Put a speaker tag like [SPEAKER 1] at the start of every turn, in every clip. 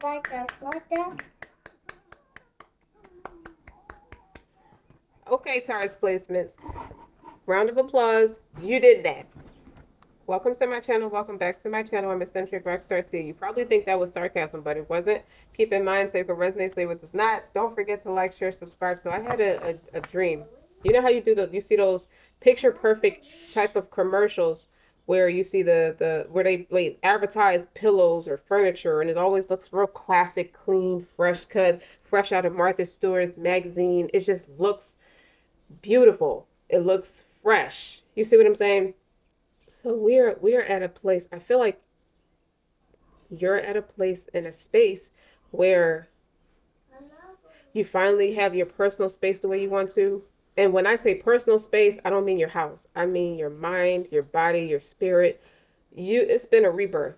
[SPEAKER 1] Okay, Taurus placements. Round of applause. You did that. Welcome to my channel. Welcome back to my channel. I'm Eccentric RockStar'Seed. You probably think that was sarcasm, but it wasn't. Keep in mind, say if it resonates, say what does not. Don't forget to like, share, subscribe. So I had a dream. You know how you see those picture perfect type of commercials where you see the where they advertise pillows or furniture, and it always looks real classic, clean, fresh cut, fresh out of Martha Stewart's magazine. It just looks beautiful. It looks fresh. You see what I'm saying? So we're at a place. I feel like you're at a place in a space where you finally have your personal space the way you want to. And when I say personal space, I don't mean your house. I mean your mind, your body, your spirit. It's been a rebirth.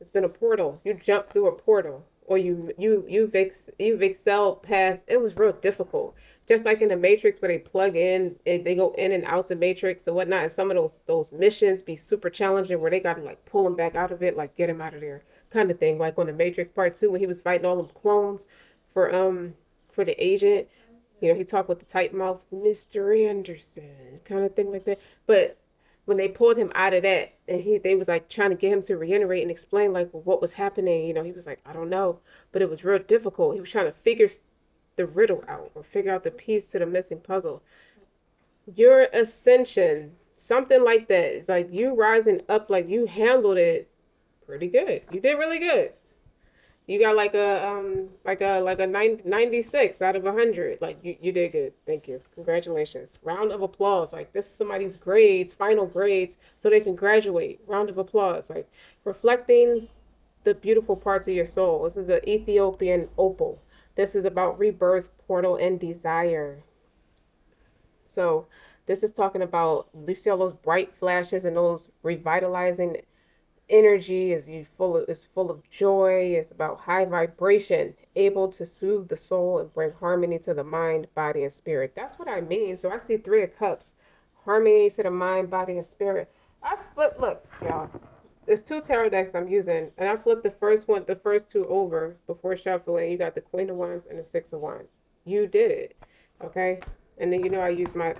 [SPEAKER 1] It's been a portal. You jumped through a portal, or you've excelled past. It was real difficult. Just like in the Matrix, where they plug in, and they go in and out the Matrix and whatnot. And some of those missions be super challenging, where they got to like pull him back out of it, like get him out of there, kind of thing. Like on the Matrix Part Two, when he was fighting all them clones for for the agent. You know, he talked with the tight mouth, Mr. Anderson, kind of thing like that. But when they pulled him out of that, and they was like trying to get him to reiterate and explain like what was happening, you know, he was like, I don't know, but it was real difficult. He was trying to figure the riddle out, or figure out the piece to the missing puzzle. Your ascension, something like that. It's like you rising up, like you handled it pretty good. You did really good. You got like a 96 out of 100. Like you did good. Thank you. Congratulations. Round of applause. Like this is somebody's grades, final grades, so they can graduate. Round of applause. Like reflecting the beautiful parts of your soul. This is an Ethiopian opal. This is about rebirth, portal, and desire. So this is talking about, you see all those bright flashes and those revitalizing energy is full of joy. It's about high vibration, able to soothe the soul and bring harmony to the mind, body, and spirit. That's what I mean. So I see Three of Cups, harmony to the mind, body, and spirit. I flip. Look, y'all. There's two tarot decks I'm using, and I flipped the first two over before shuffling. You got the Queen of Wands and the Six of Wands. You did it, okay? And then you know I use my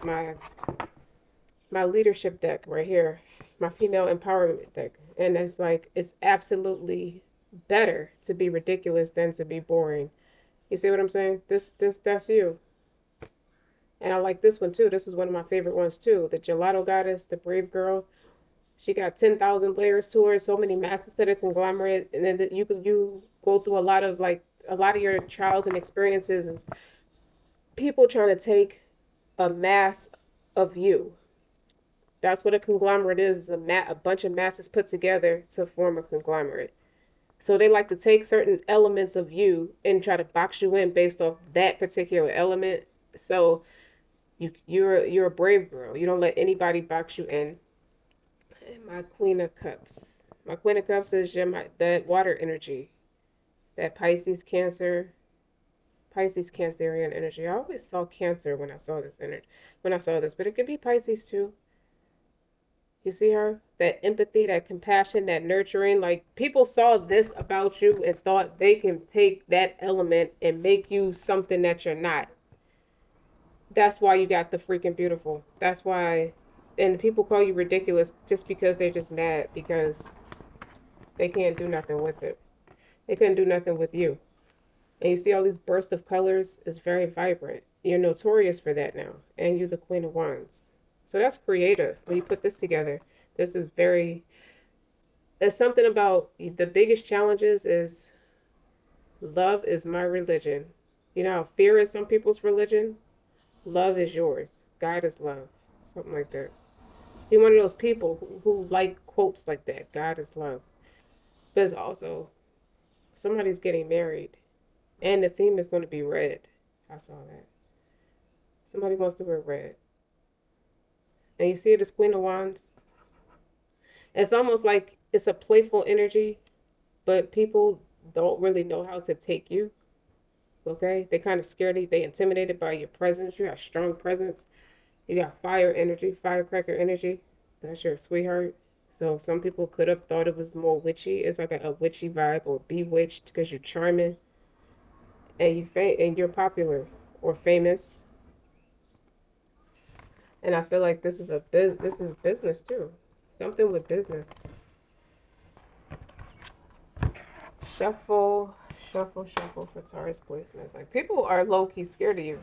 [SPEAKER 1] leadership deck right here, my female empowerment deck. And it's like, it's absolutely better to be ridiculous than to be boring. You see what I'm saying? That's you. And I like this one too. This is one of my favorite ones too. The Gelato Goddess, the Brave Girl. She got 10,000 layers to her, so many masses to the conglomerate. And then you go through a lot of your trials and experiences is people trying to take a mass of you. That's what a conglomerate is, a bunch of masses put together to form a conglomerate. So they like to take certain elements of you and try to box you in based off that particular element. So you're a brave girl. You don't let anybody box you in. And my Queen of Cups. My Queen of Cups is that water energy, that Pisces Cancerian energy. I always saw Cancer when I saw this energy, but it could be Pisces too. You see her? That empathy, that compassion, that nurturing. Like people saw this about you and thought they can take that element and make you something that you're not. That's why you got the freaking beautiful. That's why, and people call you ridiculous just because they're just mad because they can't do nothing with it. They couldn't do nothing with you. And you see all these bursts of colors is very vibrant. You're notorious for that now. And you're the Queen of Wands. So that's creative. When you put this together, this is very, there's something about the biggest challenges is love is my religion. You know how fear is some people's religion? Love is yours. God is love. Something like that. You're one of those people who like quotes like that. God is love. But it's also somebody's getting married. And the theme is going to be red. I saw that. Somebody wants to wear red. And you see this Queen of Wands? It's almost like it's a playful energy, but people don't really know how to take you. Okay? They kind of scared you. They intimidated by your presence. You got strong presence. You got fire energy, firecracker energy. That's your sweetheart. So some people could have thought it was more witchy. It's like a witchy vibe, or bewitched because you're charming and and you're popular or famous. And I feel like this is business too. Something with business. Shuffle, shuffle for Taurus placements. Like people are low key scared of you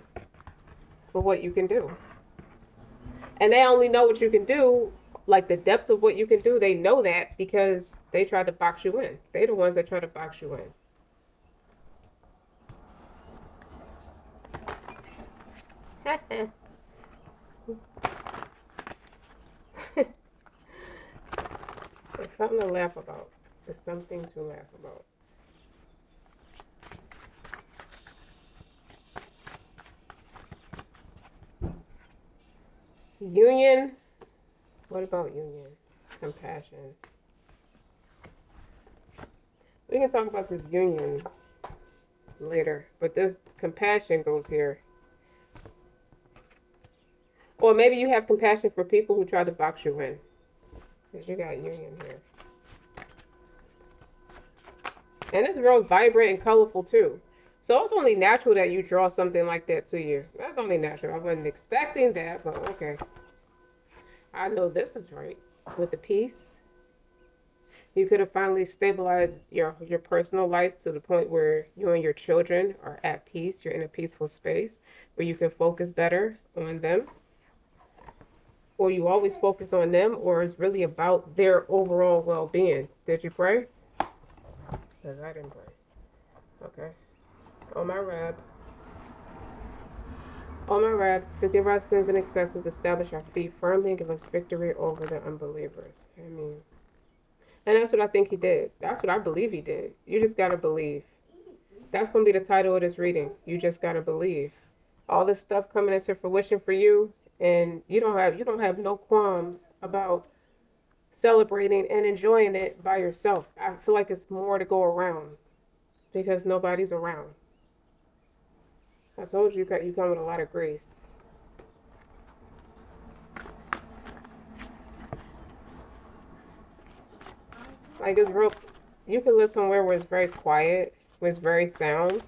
[SPEAKER 1] for what you can do. And they only know what you can do, like the depths of what you can do. They know that because they try to box you in. They're the ones that try to box you in. It's something to laugh about. It's something to laugh about. Union. What about union? Compassion. We can talk about this union later, but this compassion goes here. Or maybe you have compassion for people who try to box you in. Because you got union here. And it's real vibrant and colorful too. So it's only natural that you draw something like that to you. That's only natural. I wasn't expecting that, but okay. I know this is right. With the peace, you could have finally stabilized your personal life to the point where you and your children are at peace. You're in a peaceful space where you can focus better on them. Or you always focus on them, or it's really about their overall well-being. Did you pray? Because I didn't pray. Okay. On my rab. On my rab, forgive our sins and excesses, establish our feet firmly, and give us victory over the unbelievers. I mean, and that's what I think he did. That's what I believe he did. You just gotta believe. That's gonna be the title of this reading. You just gotta believe. All this stuff coming into fruition for you, and you don't have no qualms about celebrating and enjoying it by yourself. I feel like it's more to go around because nobody's around. I told you you come with a lot of grace. Like it's real. You can live somewhere where it's very quiet, where it's very sound.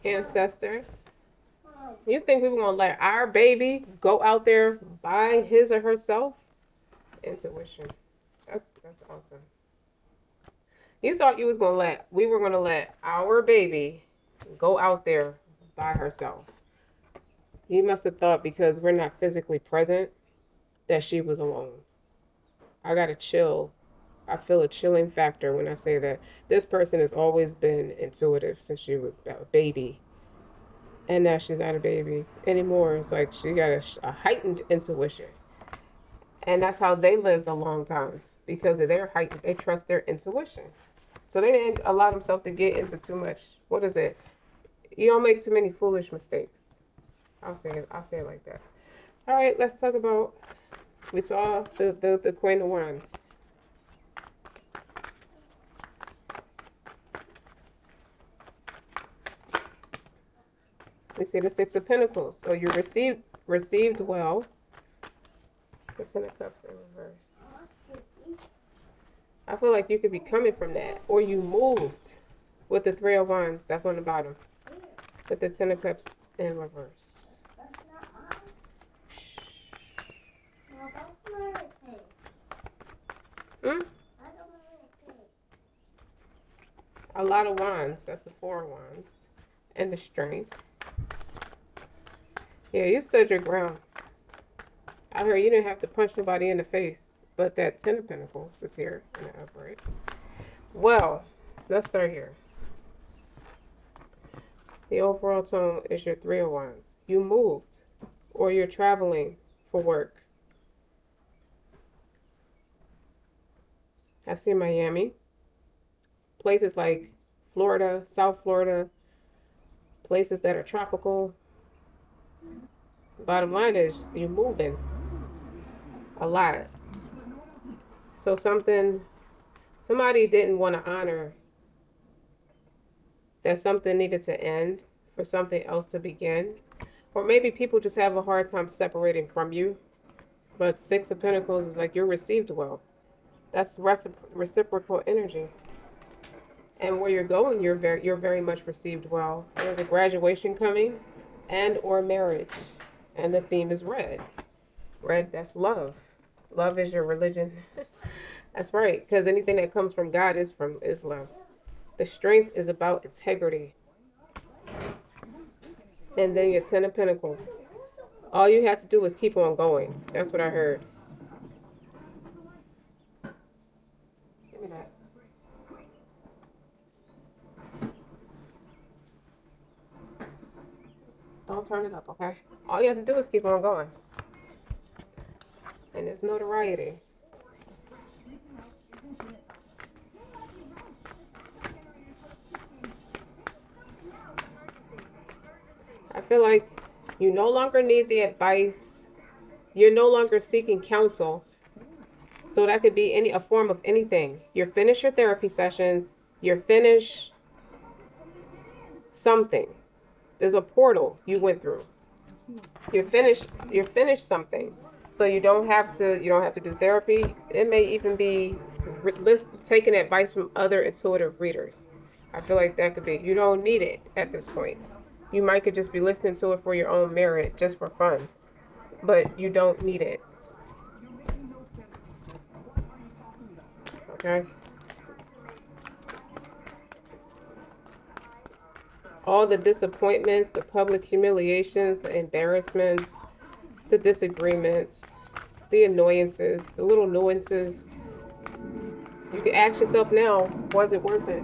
[SPEAKER 1] Ancestors. You think we were gonna let our baby go out there by his or herself? Intuition. That's awesome. You thought we were gonna let our baby go out there by herself. You must have thought because we're not physically present that she was alone. I got a chill. I feel a chilling factor when I say that this person has always been intuitive since she was a baby. And now she's not a baby anymore. It's like she got a heightened intuition. And that's how they lived a long time because of their heightened, they trust their intuition. So they didn't allow themselves to get into too much. What is it? You don't make too many foolish mistakes. I'll say it like that. All right, let's talk about. We saw the Queen of Wands. We see the Six of Pentacles. So you received well. The Ten of Cups in reverse. I feel like you could be coming from that, or you moved with the Three of Wands. That's on the bottom. With the Ten of Cups in reverse. Hmm? A lot of wands. That's the Four of Wands. And the Strength. Yeah, you stood your ground. I heard you didn't have to punch nobody in the face, but that Ten of Pentacles is here in the upright. Well, let's start here. The overall tone is your Three of Wands. You moved, or you're traveling for work. I've seen Miami, places like Florida, South Florida, places that are tropical. Bottom line is you're moving a lot. So somebody didn't want to honor that something needed to end for something else to begin. Or maybe people just have a hard time separating from you. But Six of Pentacles is like you're received well. That's reciprocal energy. And where you're going, you're very much received well. There's a graduation coming and or marriage. And the theme is red. Red, that's love. Love is your religion. That's right, because anything that comes from God is love. The strength is about integrity. And then your Ten of Pentacles. All you have to do is keep on going. That's what I heard. Give me that. Don't turn it up, okay? All you have to do is keep on going. And there's notoriety. I feel like you no longer need the advice. You're no longer seeking counsel. So that could be a form of anything. You're finished your therapy sessions. You're finished something. There's a portal you went through. You're finished something. So you don't have to do therapy. It may even be taking advice from other intuitive readers. I feel like that could be. You don't need it at this point. You might could just be listening to it for your own merit, just for fun. But you don't need it. Okay? All the disappointments, the public humiliations, the embarrassments, the disagreements, the annoyances, the little nuances. You can ask yourself now, was it worth it?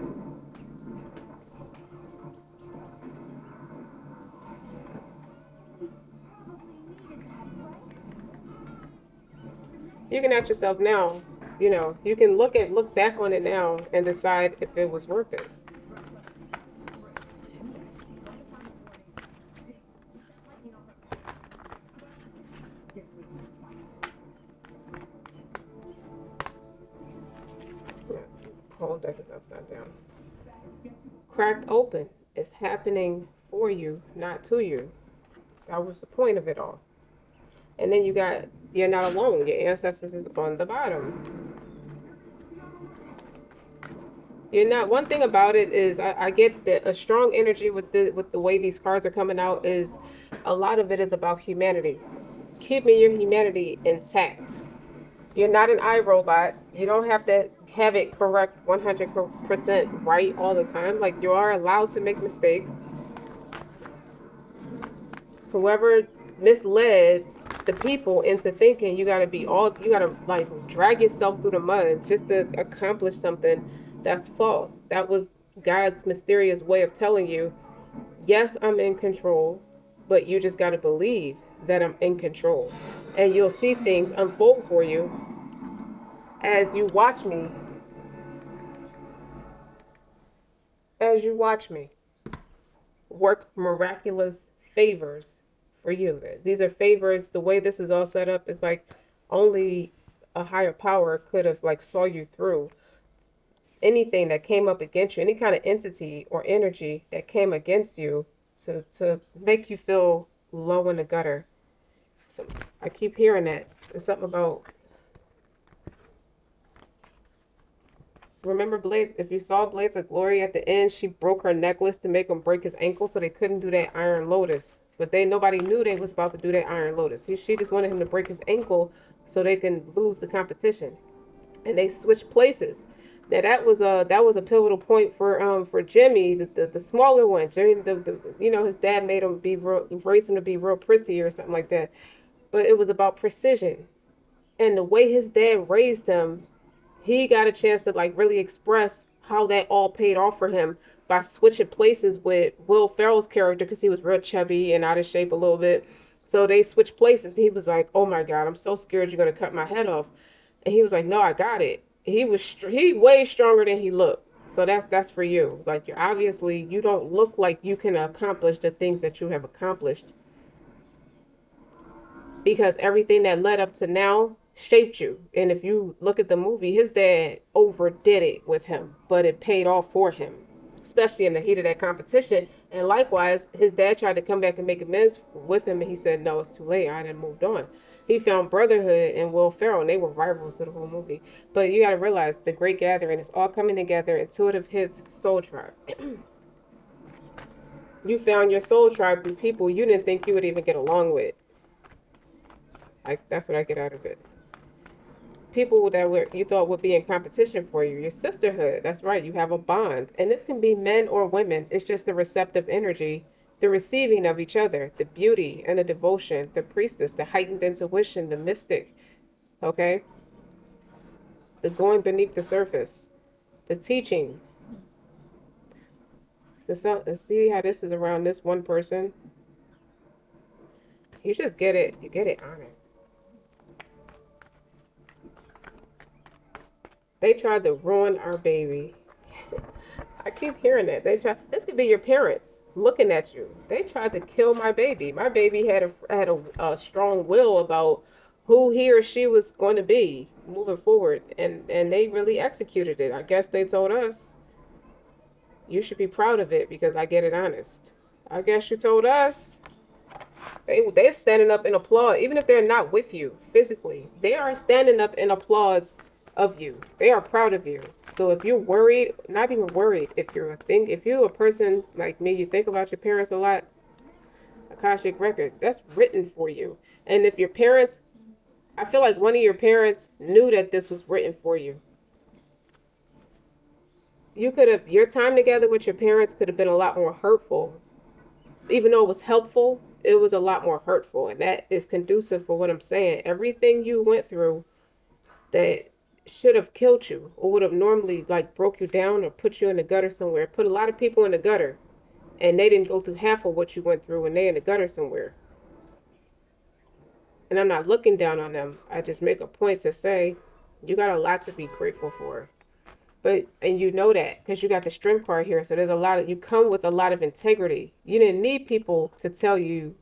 [SPEAKER 1] You can ask yourself now, you can look back on it now and decide if it was worth it. Whole deck is upside down. Cracked open. It's happening for you, not to you. That was the point of it all. And then you're not alone. Your ancestors is on the bottom. You're not. One thing about it is I get that a strong energy with the way these cards are coming out is a lot of it is about humanity. Keeping your humanity intact. You're not an iRobot. You don't have to have it correct 100% right all the time. Like, you are allowed to make mistakes. Whoever misled the people into thinking you gotta like drag yourself through the mud just to accomplish something, that's false. That was God's mysterious way of telling you, yes, I'm in control, but you just gotta believe that I'm in control. And you'll see things unfold for you as you watch me. As you watch me work miraculous favors for you. These are favors. The way this is all set up is like only a higher power could have like saw you through anything that came up against you, any kind of entity or energy that came against you to make you feel low in the gutter. So I keep hearing that. It's something about, remember Blades? If you saw Blades of Glory at the end, she broke her necklace to make him break his ankle so they couldn't do that Iron Lotus. But nobody knew they was about to do that Iron Lotus. She just wanted him to break his ankle so they can lose the competition. And they switched places. Now that was a pivotal point for Jimmy, the smaller one. Jimmy, his dad made him raised him to be real prissy or something like that. But it was about precision. And the way his dad raised him, he got a chance to like really express how that all paid off for him by switching places with Will Ferrell's character, because he was real chubby and out of shape a little bit. So they switched places. He was like, oh my God, I'm so scared you're going to cut my head off. And he was like, no, I got it. he way stronger than he looked. So that's for you. Like, you're obviously, you don't look like you can accomplish the things that you have accomplished, because everything that led up to now shaped you. And if you look at the movie, his dad overdid it with him, but it paid off for him, especially in the heat of that competition. And likewise, his dad tried to come back and make amends with him, and he said, "No, it's too late. I done moved on." He found brotherhood in Will Ferrell, and they were rivals through the whole movie. But you got to realize the Great Gathering is all coming together. Intuitive hits Soul Tribe. You found your soul tribe through people you didn't think you would even get along with. That's what I get out of it. People that you thought would be in competition for you. Your sisterhood. That's right. You have a bond. And this can be men or women. It's just the receptive energy, the receiving of each other, the beauty and the devotion, the priestess, the heightened intuition, the mystic. Okay? The going beneath the surface, the teaching. See how this is around this one person? You just get it. You get it honest. They tried to ruin our baby. I keep hearing that. This could be your parents looking at you. They tried to kill my baby. My baby had a strong will about who he or she was going to be moving forward, and they really executed it. I guess they told us, "You should be proud of it because I get it honest." I guess you told us. They're standing up in applause, even if they're not with you physically. They are standing up in applause of you. They are proud of you. So if you're worried, not even worried, if you're a person like me, you think about your parents a lot. Akashic records, that's written for you. And if your parents, I feel like one of your parents knew that this was written for you. Your time together with your parents could have been a lot more hurtful. Even though it was helpful, it was a lot more hurtful. And that is conducive for what I'm saying. Everything you went through that should have killed you or would have normally like broke you down or put you in the gutter somewhere. Put a lot of people in the gutter, and they didn't go through half of what you went through, and they in the gutter somewhere. And I'm not looking down on them. I just make a point to say you got a lot to be grateful for. And you know that because you got the strength card here. So there's a lot of, you come with a lot of integrity. You didn't need people to tell you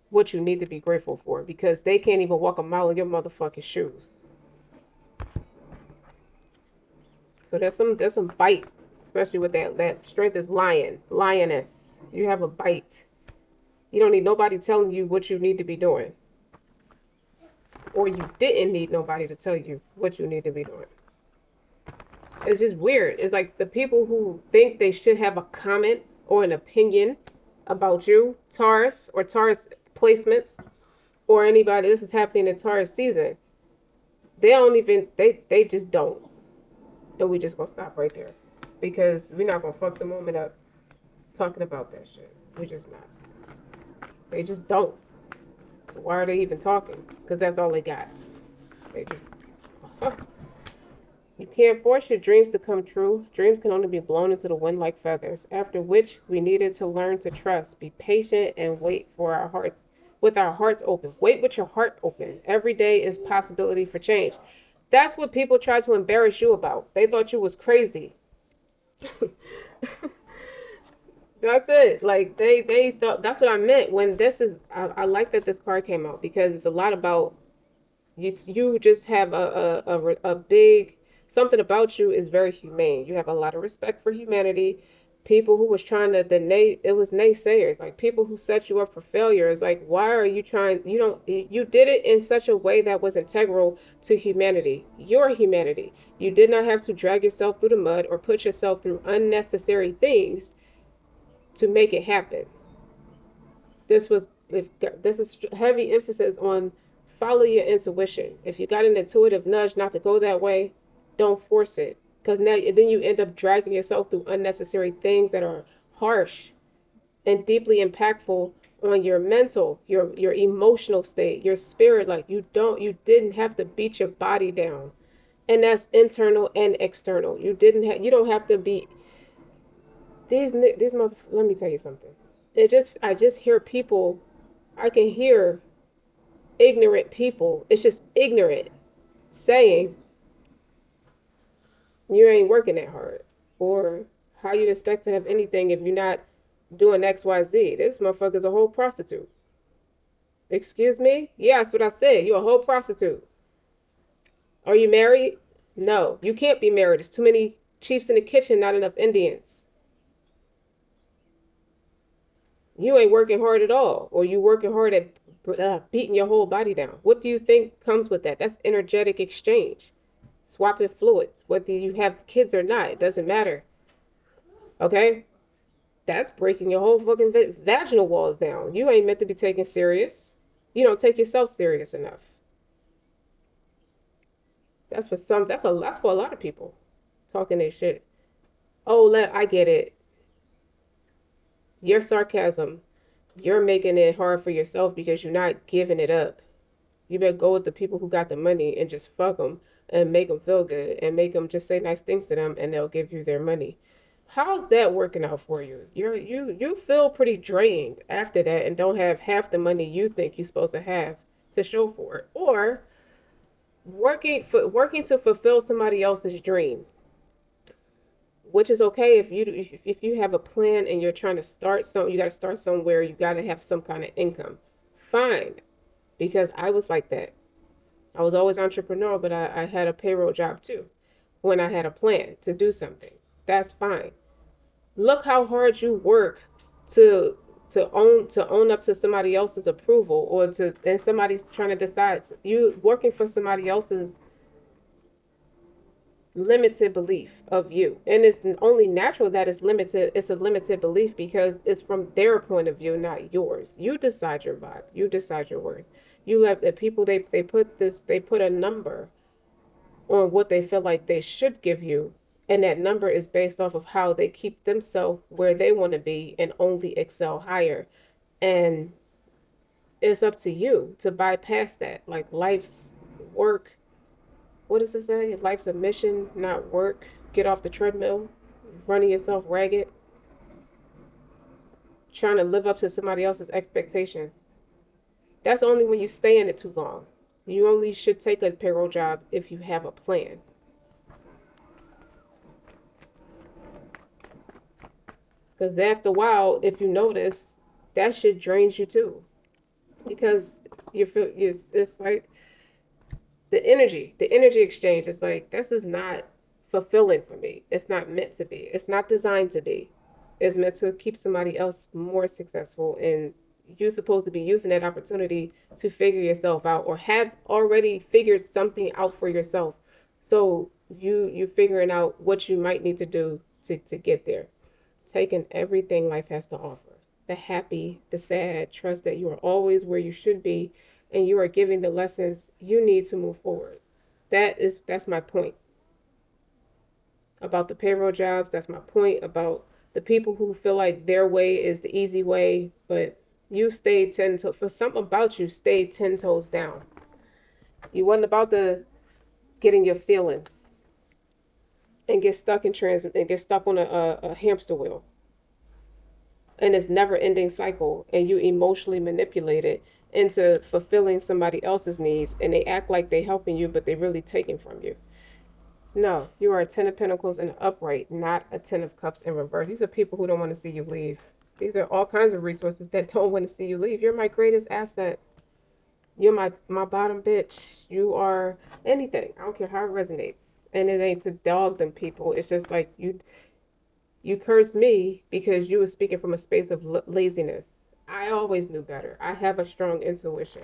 [SPEAKER 1] what you need to be grateful for because they can't even walk a mile in your motherfucking shoes. So there's some bite, especially with that strength is lioness. You have a bite. You don't need nobody telling you what you need to be doing, or you didn't need nobody to tell you what you need to be doing. It's just weird. It's like the people who think they should have a comment or an opinion about you, Taurus or Taurus placements, or anybody. This is happening in Taurus season. They don't even. They just don't. And we just gonna stop right there because we're not gonna fuck the moment up talking about that shit. We just not. They just don't. So why are they even talking? Because that's all they got. They just. You can't force your dreams to come true. Dreams can only be blown into the wind like feathers. After which we needed to learn to trust, be patient, and wait for our hearts with our hearts open. Wait with your heart open. Every day is possibility for change. That's what people tried to embarrass you about. They thought you was crazy. That's it. Like they thought that's what I meant when this is. I like that this card came out because it's a lot about you just have a big something about you is very humane. You have a lot of respect for humanity. People who was trying to it was naysayers, like people who set you up for failure. It's like, why are you trying? You did it in such a way that was integral to humanity, your humanity. You did not have to drag yourself through the mud or put yourself through unnecessary things to make it happen. This is heavy emphasis on follow your intuition. If you got an intuitive nudge not to go that way, don't force it. Because now then you end up dragging yourself through unnecessary things that are harsh and deeply impactful on your mental, your emotional state, your spirit. Like you didn't have to beat your body down. And that's internal and external. You don't have to be these mother. Let me tell you something. I just hear people. I can hear ignorant people. It's just ignorant saying You ain't working that hard. Or how you expect to have anything if you're not doing XYZ? This motherfucker's a whole prostitute. Excuse me? Yeah, that's what I said. You're a whole prostitute. Are you married? No, you can't be married. There's too many chiefs in the kitchen, not enough Indians. You ain't working hard at all, or you working hard at beating your whole body down. What do you think comes with that? That's energetic exchange, swapping fluids. Whether you have kids or not, it doesn't matter. Okay, that's breaking your whole fucking vaginal walls down. You ain't meant to be taken serious. You don't take yourself serious enough. That's for some. That's for a lot of people talking their shit. Oh, I get it. Your sarcasm. You're making it hard for yourself because you're not giving it up. You better go with the people who got the money and just fuck them and make them feel good and make them just say nice things to them and they'll give you their money. How's that working out for you? You feel pretty drained after that and don't have half the money you think you're supposed to have to show for it, or working to fulfill somebody else's dream, which is okay if you have a plan and you're trying to start something. You got to start somewhere. You got to have some kind of income. Fine, because I was like that. I was always entrepreneur, but I had a payroll job too when I had a plan to do something. That's fine. Look how hard you work to to own up to somebody else's approval, or to and somebody's trying to decide you working for somebody else's limited belief of you. And it's only natural that it's a limited belief because it's from their point of view, not yours. You decide your vibe, you decide your worth. You let the people, they put a number on what they feel like they should give you, and that number is based off of how they keep themselves where they want to be and only excel higher. And it's up to you to bypass that. Like life's work, what does it say? Life's a mission, not work. Get off the treadmill, running yourself ragged, trying to live up to somebody else's expectations. That's only when you stay in it too long. You only should take a payroll job if you have a plan. Because after a while, if you notice, that shit drains you too. Because it's like the energy exchange is like, this is not fulfilling for me. It's not meant to be. It's not designed to be. It's meant to keep somebody else more successful, and you're supposed to be using that opportunity to figure yourself out or have already figured something out for yourself. So you figuring out what you might need to do to get there. Taking everything life has to offer. The happy, the sad, trust that you are always where you should be and you are giving the lessons you need to move forward. That's my point about the payroll jobs. That's my point about the people who feel like their way is the easy way, but you stayed 10 toes, for something about you stayed 10 toes down. You wasn't about the getting your feelings and get stuck in and get stuck on a hamster wheel and it's never ending cycle, and you emotionally manipulate it into fulfilling somebody else's needs, and they act like they helping you but they really taking from you. No, you are a 10 of pentacles in the upright, not a 10 of cups in reverse. These are people who don't want to see you leave. These are all kinds of resources that don't want to see you leave. You're my greatest asset. You're my bottom bitch. You are anything. I don't care how it resonates. And it ain't to dog them people. It's just like you cursed me because you were speaking from a space of laziness. I always knew better. I have a strong intuition.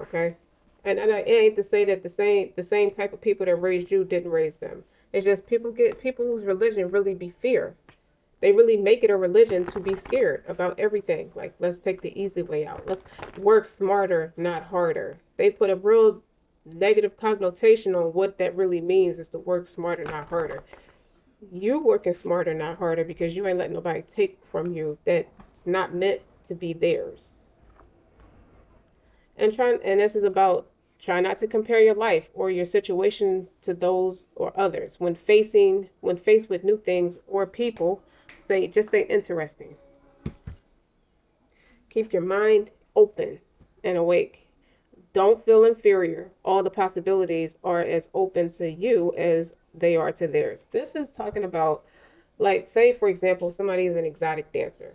[SPEAKER 1] Okay? And it ain't to say that the same type of people that raised you didn't raise them. It's just people whose religion really be fear. They really make it a religion to be scared about everything. Like, let's take the easy way out. Let's work smarter, not harder. They put a real negative connotation on what that really means, is to work smarter, not harder. You working smarter, not harder, because you ain't letting nobody take from you that's not meant to be theirs. And this is about trying not to compare your life or your situation to those or others. When faced with new things or people, say interesting. Keep your mind open and awake. Don't feel inferior. All the possibilities are as open to you as they are to theirs. This is talking about, like, say for example, somebody is an exotic dancer,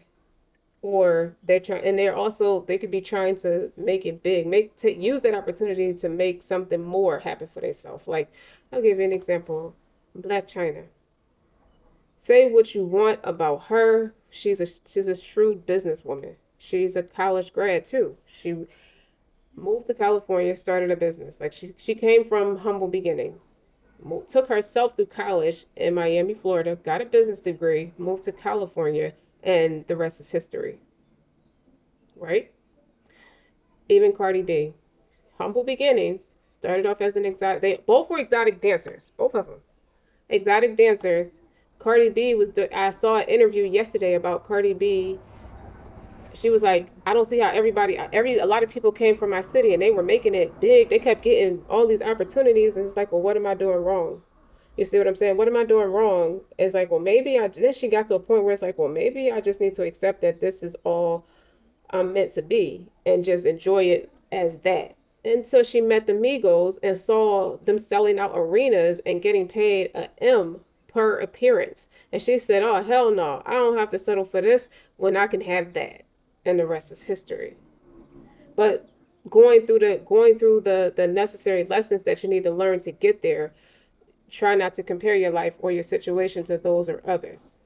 [SPEAKER 1] or they're trying, and they're also, they could be trying to make it big, make to use that opportunity to make something more happen for themselves. Like, I'll give you an example. Black China. Say what you want about her. She's a shrewd businesswoman. She's a college grad too. She moved to California, started a business. Like, she came from humble beginnings. Took herself through college in Miami, Florida, got a business degree, moved to California, and the rest is history, right? Even Cardi B, humble beginnings, started off as an exotic. They both were exotic dancers, both of them, exotic dancers. Cardi B was. I saw an interview yesterday about Cardi B. She was like, I don't see how a lot of people came from my city and they were making it big. They kept getting all these opportunities, and it's like, well, what am I doing wrong? You see what I'm saying? What am I doing wrong? It's like, well, maybe I. Then she got to a point where it's like, well, maybe I just need to accept that this is all I'm meant to be and just enjoy it as that. Until she met the Migos and saw them selling out arenas and getting paid a M per appearance. And she said, oh, hell no, I don't have to settle for this when I can have that. And the rest is history. But going through the necessary lessons that you need to learn to get there, try not to compare your life or your situation to those or others.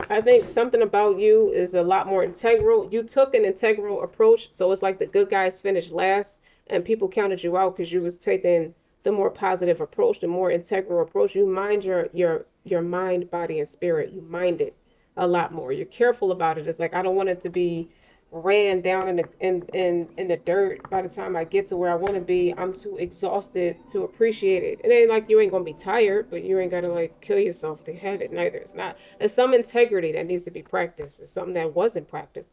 [SPEAKER 1] I think something about you is a lot more integral. You took an integral approach, so it's like the good guys finished last, and people counted you out because you was taking the more positive approach, the more integral approach. You mind your mind, body, and spirit. You mind it a lot more. You're careful about it. It's like, I don't want it to be ran down in the dirt by the time I get to where I want to be. I'm too exhausted to appreciate it. It ain't like you ain't gonna be tired, but you ain't gotta like kill yourself to have it neither. It's not. There's some integrity that needs to be practiced. It's something that wasn't practiced.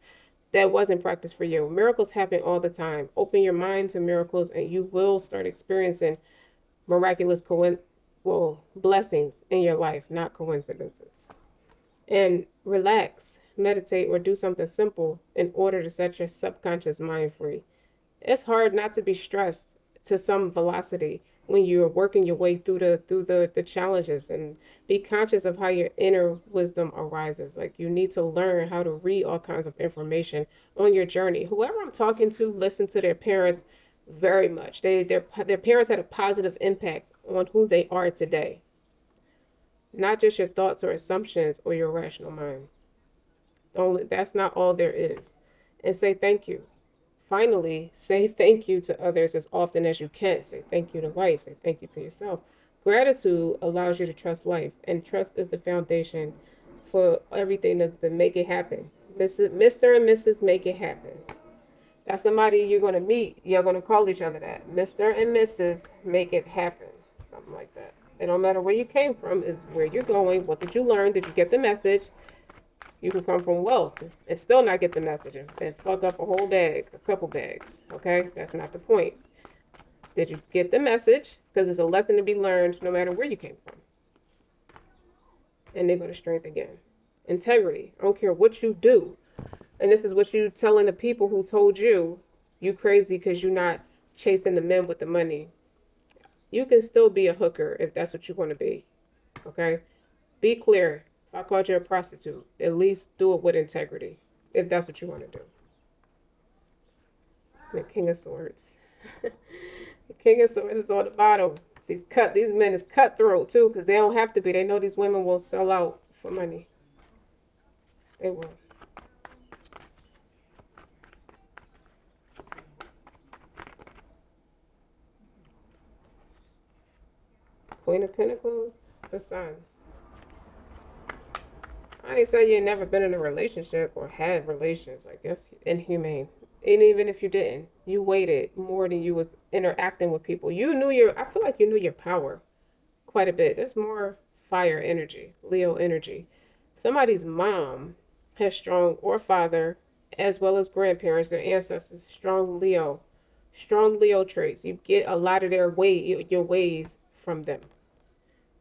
[SPEAKER 1] That wasn't practiced for you. Miracles happen all the time. Open your mind to miracles, and you will start experiencing miraculous blessings in your life, not coincidences. And relax, meditate, or do something simple in order to set your subconscious mind free. It's hard not to be stressed to some velocity when you're working your way through the challenges, and be conscious of how your inner wisdom arises. Like, you need to learn how to read all kinds of information on your journey. Whoever I'm talking to, listen to their parents very much. Their parents had a positive impact on who they are today, not just your thoughts or assumptions or your rational mind. Only that's not all there is. And say thank you. Finally, say thank you to others as often as you can. Say thank you to life. Say thank you to yourself. Gratitude allows you to trust life, and trust is the foundation for everything to make it happen. Mr. and Mrs. Make It Happen. That's somebody you're going to meet. You're going to call each other that. Mr. and Mrs. Make It Happen. Something like that. It don't matter where you came from, is where you're going. What did you learn? Did you get the message? You can come from wealth and still not get the message and fuck up a whole bag, a couple bags. Okay? That's not the point. Did you get the message? Because it's a lesson to be learned no matter where you came from. And they go to strength again. Integrity. I don't care what you do. And this is what you telling the people who told you you crazy because you're not chasing the men with the money. You can still be a hooker if that's what you want to be. Okay? Be clear. If I called you a prostitute, at least do it with integrity, if that's what you want to do. The King of Swords. The King of Swords is on the bottom. These men is cutthroat too, because they don't have to be. They know these women will sell out for money. They will. Queen of Pentacles, the Sun. I ain't say you ain't never been in a relationship or had relations. Like, that's inhumane. And even if you didn't, you waited more than you was interacting with people. I feel like you knew your power quite a bit. There's more fire energy, Leo energy. Somebody's mom has strong, or father, as well as grandparents, their ancestors, strong Leo traits. You get a lot of your ways from them.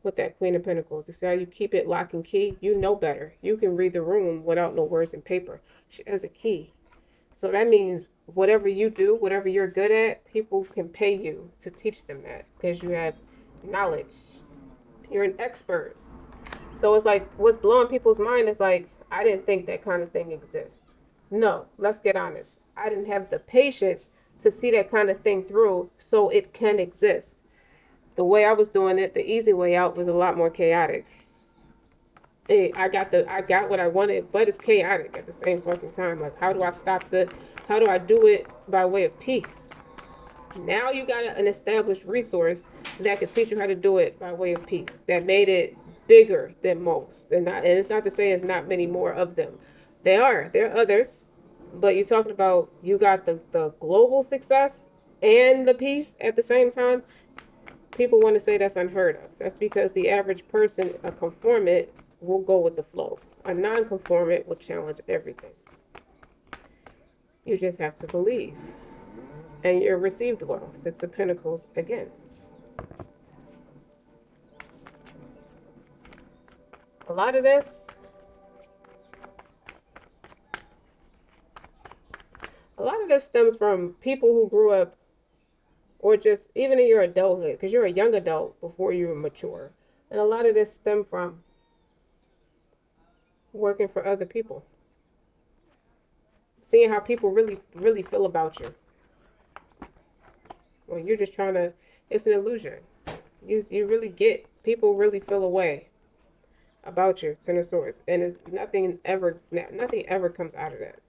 [SPEAKER 1] with that Queen of Pentacles. You see how you keep it lock and key? You know better. You can read the room without no words and paper. She has a key. So that means whatever you do, whatever you're good at, people can pay you to teach them that because you have knowledge. You're an expert. So it's like what's blowing people's mind is like, I didn't think that kind of thing exists. No, let's get honest. I didn't have the patience to see that kind of thing through so it can exist. The way I was doing it, the easy way out was a lot more chaotic. I got what I wanted, but it's chaotic at the same fucking time. Like, how do I do it by way of peace? Now you got an established resource that can teach you how to do it by way of peace. That made it bigger than most. And it's not to say it's not many more of them. There are others, but you're talking about you got the global success and the peace at the same time. People want to say that's unheard of. That's because the average person, a conformant, will go with the flow. A non-conformant will challenge everything. You just have to believe. And you're received well. Six of Pentacles again. A lot of this stems from people who grew up, or just even in your adulthood, because you're a young adult before you were mature. And a lot of this stems from working for other people. Seeing how people really, really feel about you. When you're just trying to, it's an illusion. You really get, people really feel a way about you, Ten of Swords. And it's nothing ever comes out of that.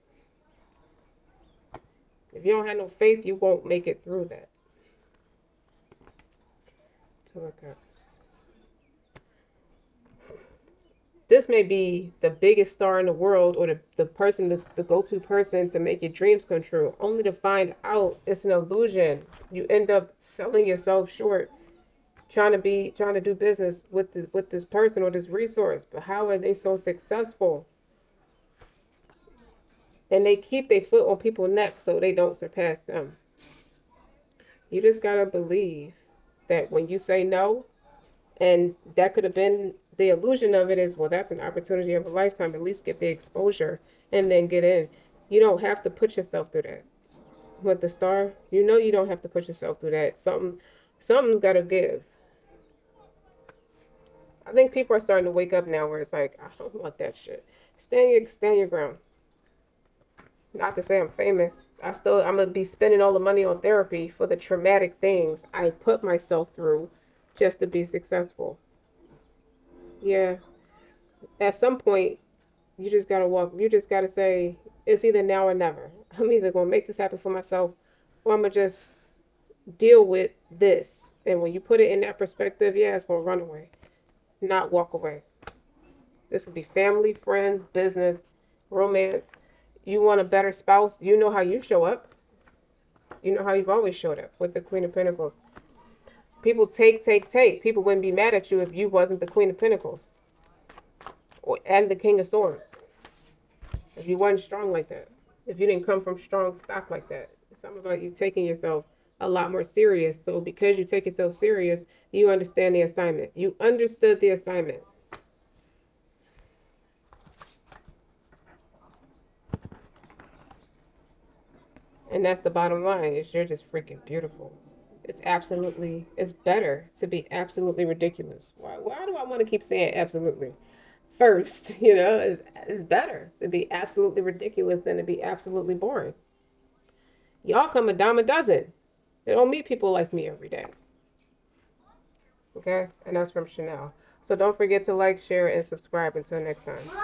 [SPEAKER 1] If you don't have no faith, you won't make it through that. Two of Cups. This may be the biggest star in the world, or the person, the go-to person to make your dreams come true, only to find out it's an illusion. You end up selling yourself short, trying to do business with this person or this resource. But how are they so successful? And they keep their foot on people's neck so they don't surpass them. You just gotta believe that when you say no, and that could have been the illusion of it is, well, that's an opportunity of a lifetime. At least get the exposure and then get in. You don't have to put yourself through that. With the star, you know you don't have to put yourself through that. Something's got to give. I think people are starting to wake up now where it's like, I don't want that shit. Stand your ground. Not to say I'm famous. I'm going to be spending all the money on therapy for the traumatic things I put myself through just to be successful. Yeah. At some point, you just got to walk. You just got to say, it's either now or never. I'm either going to make this happen for myself, or I'm going to just deal with this. And when you put it in that perspective, yeah, it's going to run away, not walk away. This could be family, friends, business, romance. You want a better spouse, you know how you show up. You know how you've always showed up with the Queen of Pentacles. People take. People wouldn't be mad at you if you wasn't the Queen of Pentacles. And the King of Swords. If you weren't strong like that. If you didn't come from strong stock like that. It's something about you taking yourself a lot more serious. So because you take yourself serious, you understand the assignment. You understood the assignment. And that's the bottom line, is you're just freaking beautiful. It's better to be absolutely ridiculous. Why do I want to keep saying absolutely? First, it's better to be absolutely ridiculous than to be absolutely boring. Y'all come a dime a dozen. They don't meet people like me every day. Okay? And that's from Chanel. So don't forget to like, share, and subscribe. Until next time.